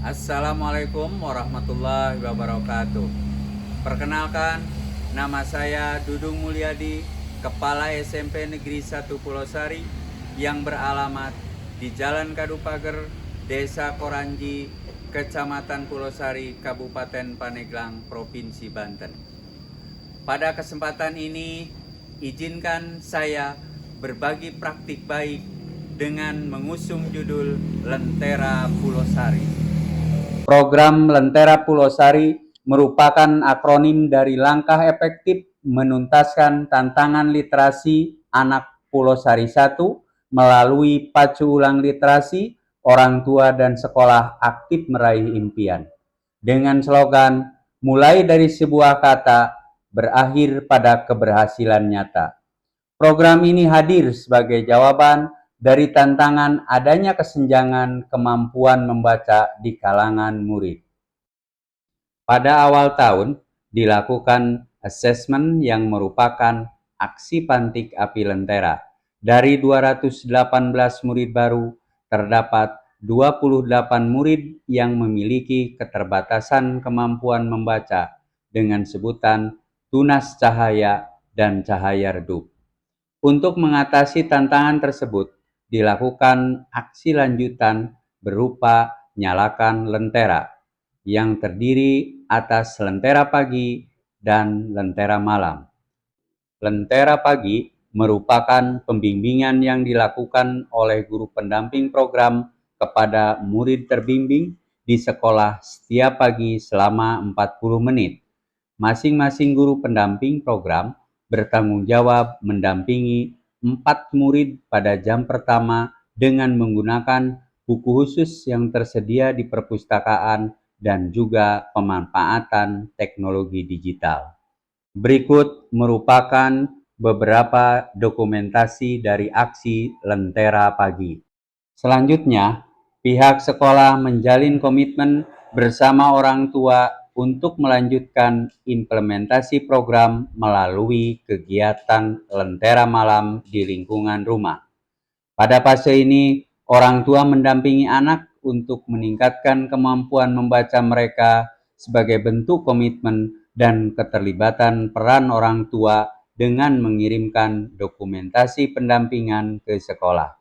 Assalamualaikum warahmatullahi wabarakatuh. Perkenalkan, nama saya Dudung Mulyadi, Kepala SMP Negeri 1 Pulau Sari yang beralamat di Jalan Kadupager, Desa Koranji, Kecamatan Pulau Sari, Kabupaten Pandeglang, Provinsi Banten. Pada kesempatan ini, izinkan saya berbagi praktik baik dengan mengusung judul Lentera Pulau Sari. Program Lentera Pulau Sari merupakan akronim dari langkah efektif menuntaskan tantangan literasi anak Pulau Sari 1 melalui pacu ulang literasi, orang tua dan sekolah aktif meraih impian. Dengan slogan, mulai dari sebuah kata, berakhir pada keberhasilan nyata. Program ini hadir sebagai jawaban dari tantangan adanya kesenjangan kemampuan membaca di kalangan murid. Pada awal tahun, dilakukan asesmen yang merupakan aksi pantik api lentera. Dari 218 murid baru, terdapat 28 murid yang memiliki keterbatasan kemampuan membaca dengan sebutan tunas cahaya dan cahaya redup. Untuk mengatasi tantangan tersebut, dilakukan aksi lanjutan berupa nyalakan lentera yang terdiri atas lentera pagi dan lentera malam. Lentera pagi merupakan pembimbingan yang dilakukan oleh guru pendamping program kepada murid terbimbing di sekolah setiap pagi selama 40 menit. Masing-masing guru pendamping program bertanggung jawab mendampingi 4 murid pada jam pertama dengan menggunakan buku khusus yang tersedia di perpustakaan dan juga pemanfaatan teknologi digital. Berikut merupakan beberapa dokumentasi dari aksi Lentera Pagi. Selanjutnya, pihak sekolah menjalin komitmen bersama orang tua untuk melanjutkan implementasi program melalui kegiatan Lentera Malam di lingkungan rumah. Pada fase ini, orang tua mendampingi anak untuk meningkatkan kemampuan membaca mereka sebagai bentuk komitmen dan keterlibatan peran orang tua dengan mengirimkan dokumentasi pendampingan ke sekolah.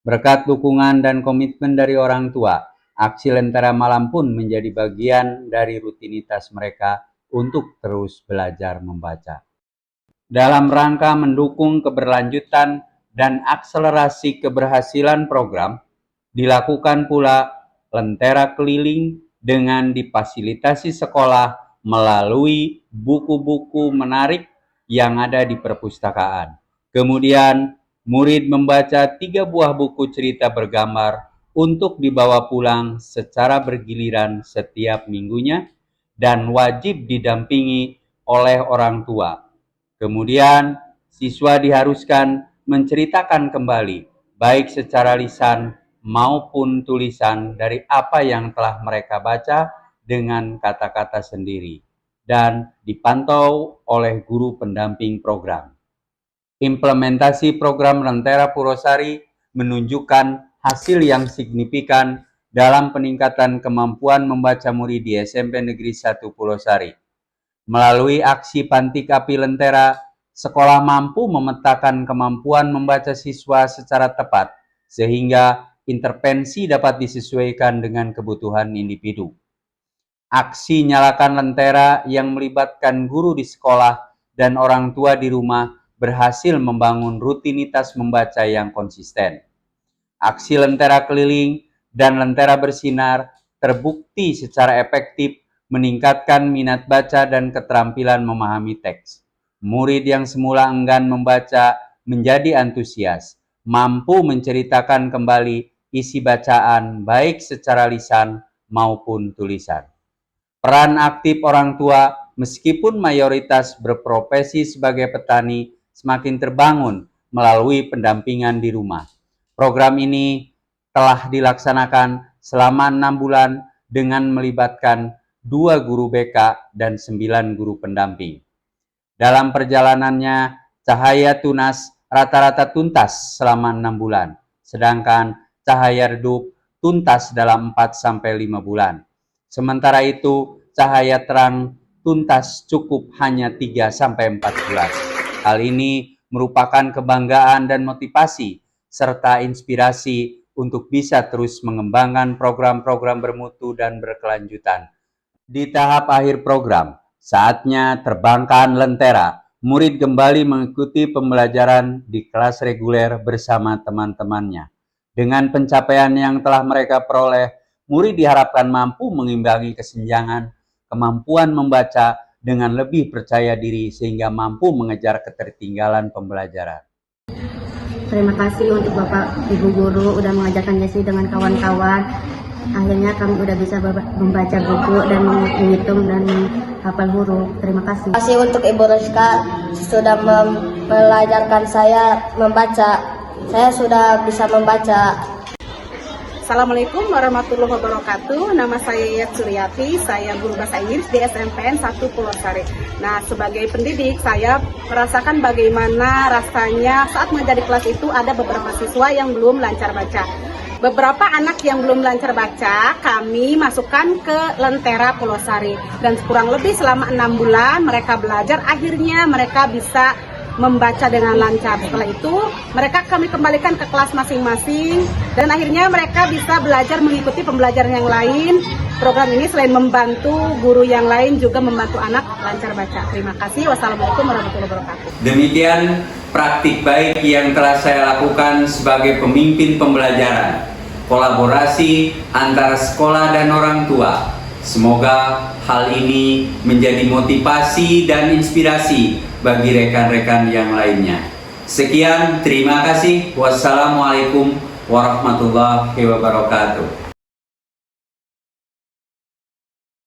Berkat dukungan dan komitmen dari orang tua, aksi Lentera Malam pun menjadi bagian dari rutinitas mereka untuk terus belajar membaca. Dalam rangka mendukung keberlanjutan dan akselerasi keberhasilan program, dilakukan pula lentera keliling dengan difasilitasi sekolah melalui buku-buku menarik yang ada di perpustakaan. Kemudian, murid membaca 3 buah buku cerita bergambar untuk dibawa pulang secara bergiliran setiap minggunya dan wajib didampingi oleh orang tua. Kemudian, siswa diharuskan menceritakan kembali, baik secara lisan maupun tulisan dari apa yang telah mereka baca dengan kata-kata sendiri, dan dipantau oleh guru pendamping program. Implementasi program Lentera Pulau Sari menunjukkan hasil yang signifikan dalam peningkatan kemampuan membaca murid di SMP Negeri 1 Pulau Sari. Melalui aksi pantik api lentera, sekolah mampu memetakan kemampuan membaca siswa secara tepat, sehingga intervensi dapat disesuaikan dengan kebutuhan individu. Aksi nyalakan lentera yang melibatkan guru di sekolah dan orang tua di rumah berhasil membangun rutinitas membaca yang konsisten. Aksi lentera keliling dan lentera bersinar terbukti secara efektif meningkatkan minat baca dan keterampilan memahami teks. Murid yang semula enggan membaca menjadi antusias, mampu menceritakan kembali isi bacaan baik secara lisan maupun tulisan. Peran aktif orang tua meskipun mayoritas berprofesi sebagai petani semakin terbangun melalui pendampingan di rumah. Program ini telah dilaksanakan selama 6 bulan dengan melibatkan 2 guru BK dan 9 guru pendamping. Dalam perjalanannya, cahaya tunas rata-rata tuntas selama 6 bulan, sedangkan cahaya redup tuntas dalam 4-5 bulan. Sementara itu, cahaya terang tuntas cukup hanya 3-4 bulan. Hal ini merupakan kebanggaan dan motivasi serta inspirasi untuk bisa terus mengembangkan program-program bermutu dan berkelanjutan. Di tahap akhir program, saatnya terbangkan lentera. Murid kembali mengikuti pembelajaran di kelas reguler bersama teman-temannya. Dengan pencapaian yang telah mereka peroleh, murid diharapkan mampu mengimbangi kesenjangan, kemampuan membaca dengan lebih percaya diri sehingga mampu mengejar ketertinggalan pembelajaran. Terima kasih untuk Bapak Ibu Guru udah mengajarkan Yesi dengan kawan-kawan. Akhirnya kami udah bisa membaca buku dan menghitung dan menghafal huruf. Terima kasih. Terima kasih untuk Ibu Rizka sudah mengajarkan saya membaca. Saya sudah bisa membaca. Assalamualaikum warahmatullahi wabarakatuh. Nama saya Yayat Suryati, saya guru bahasa Inggris di SMPN 1 Pulau Sari. Nah, sebagai pendidik, saya merasakan bagaimana rasanya saat menjadi kelas itu ada beberapa siswa yang belum lancar baca. Beberapa anak yang belum lancar baca, kami masukkan ke Lentera Pulau Sari. Dan kurang lebih selama 6 bulan mereka belajar, akhirnya mereka bisa membaca dengan lancar. Setelah itu mereka kami kembalikan ke kelas masing-masing dan akhirnya mereka bisa belajar mengikuti pembelajaran yang lain. Program ini selain membantu guru yang lain juga membantu anak lancar baca. Terima kasih. Wassalamualaikum warahmatullahi wabarakatuh. Demikian praktik baik yang telah saya lakukan sebagai pemimpin pembelajaran. Kolaborasi antara sekolah dan orang tua. Semoga hal ini menjadi motivasi dan inspirasi bagi rekan-rekan yang lainnya. Sekian, terima kasih. Wassalamualaikum warahmatullahi wabarakatuh.